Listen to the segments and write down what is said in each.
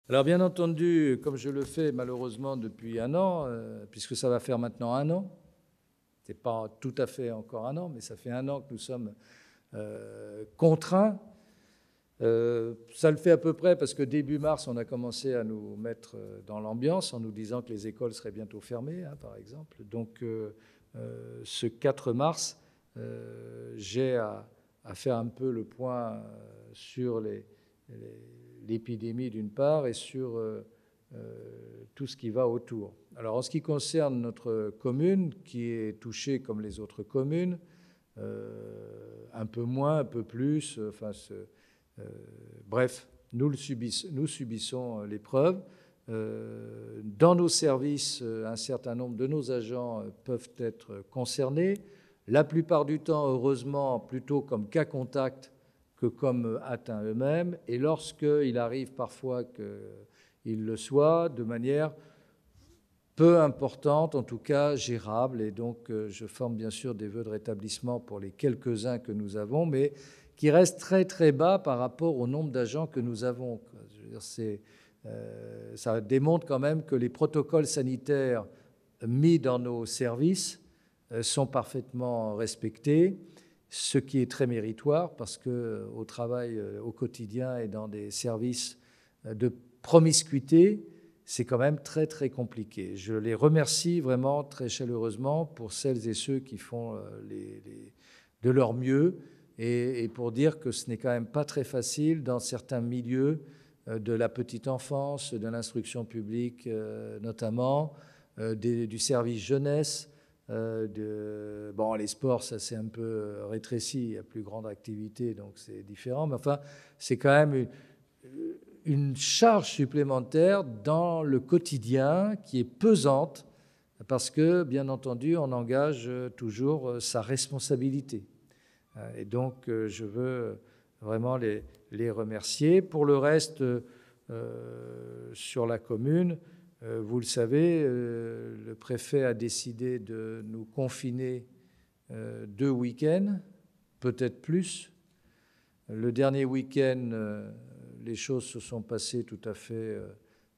Alors bien entendu, comme je le fais malheureusement depuis un an, puisque ça va faire maintenant un an, ce n'est pas tout à fait encore un an, mais ça fait un an que nous sommes contraints. Ça le fait à peu près parce que début mars, on a commencé à nous mettre dans l'ambiance en nous disant que les écoles seraient bientôt fermées, hein, par exemple. Donc ce 4 mars, j'ai à faire un peu le point sur l'épidémie d'une part et sur tout ce qui va autour. Alors en ce qui concerne notre commune, qui est touchée comme les autres communes, un peu moins, un peu plus, bref, nous subissons l'épreuve. Dans nos services, un certain nombre de nos agents peuvent être concernés. La plupart du temps, heureusement, plutôt comme cas contact que comme atteints eux-mêmes. Et lorsqu'il arrive parfois qu'ils le soient, de manière peu importante, en tout cas gérable. Et donc, je forme bien sûr des vœux de rétablissement pour les quelques-uns que nous avons, mais qui reste très très bas par rapport au nombre d'agents que nous avons. Je veux dire, ça démontre quand même que les protocoles sanitaires mis dans nos services sont parfaitement respectés, ce qui est très méritoire parce qu'au travail, au quotidien et dans des services de promiscuité, c'est quand même très très compliqué. Je les remercie vraiment très chaleureusement pour celles et ceux qui font de leur mieux, et pour dire que ce n'est quand même pas très facile dans certains milieux de la petite enfance, de l'instruction publique notamment, du service jeunesse. Bon, les sports, ça c'est un peu rétréci, il y a plus grande activité, donc c'est différent, mais enfin, c'est quand même une charge supplémentaire dans le quotidien qui est pesante, parce que, bien entendu, on engage toujours sa responsabilité. Et donc, je veux vraiment les remercier. Pour le reste, sur la commune, vous le savez, le préfet a décidé de nous confiner 2 week-ends, peut-être plus. Le dernier week-end, les choses se sont passées tout à fait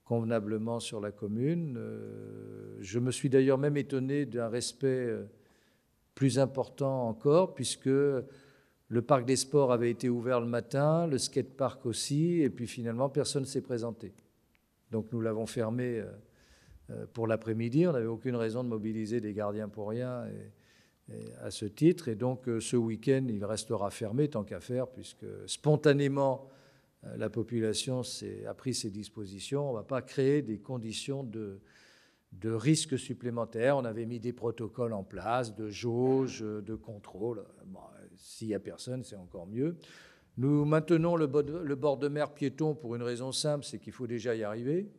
convenablement sur la commune. Je me suis d'ailleurs même étonné d'un respect plus important encore, puisque le parc des sports avait été ouvert le matin, le skatepark aussi, et puis finalement, personne ne s'est présenté. Donc nous l'avons fermé pour l'après-midi. On n'avait aucune raison de mobiliser des gardiens pour rien à ce titre. Et donc ce week-end, il restera fermé tant qu'à faire, puisque spontanément, la population a pris ses dispositions. On ne va pas créer des conditions de risques supplémentaires. On avait mis des protocoles en place, de jauge, de contrôle. Bon, s'il n'y a personne, c'est encore mieux. Nous maintenons le bord de mer piéton pour une raison simple, c'est qu'il faut déjà y arriver.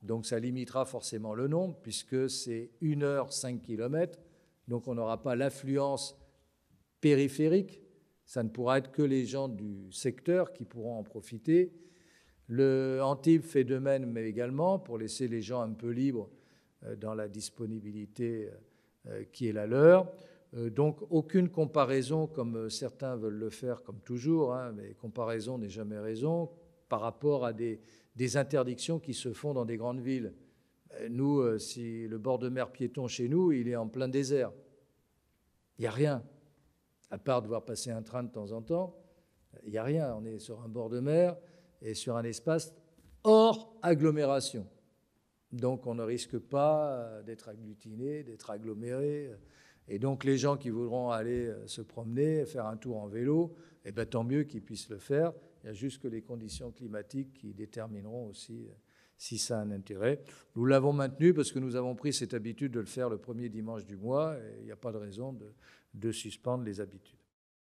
Donc ça limitera forcément le nombre, puisque c'est 1 heure, 5 km. Donc on n'aura pas l'affluence périphérique. Ça ne pourra être que les gens du secteur qui pourront en profiter. Le Antibes fait de même également pour laisser les gens un peu libres dans la disponibilité qui est la leur. Donc aucune comparaison, comme certains veulent le faire, comme toujours, hein, mais comparaison n'est jamais raison, par rapport à des interdictions qui se font dans des grandes villes. Nous, si le bord de mer piéton chez nous, il est en plein désert. Il n'y a rien, à part devoir passer un train de temps en temps. Il n'y a rien, on est sur un bord de mer et sur un espace hors agglomération. Donc on ne risque pas d'être agglutiné, d'être aggloméré. Et donc les gens qui voudront aller se promener, faire un tour en vélo, eh bien, tant mieux qu'ils puissent le faire. Il y a juste que les conditions climatiques qui détermineront aussi si ça a un intérêt. Nous l'avons maintenu parce que nous avons pris cette habitude de le faire le premier dimanche du mois et il n'y a pas de raison de suspendre les habitudes.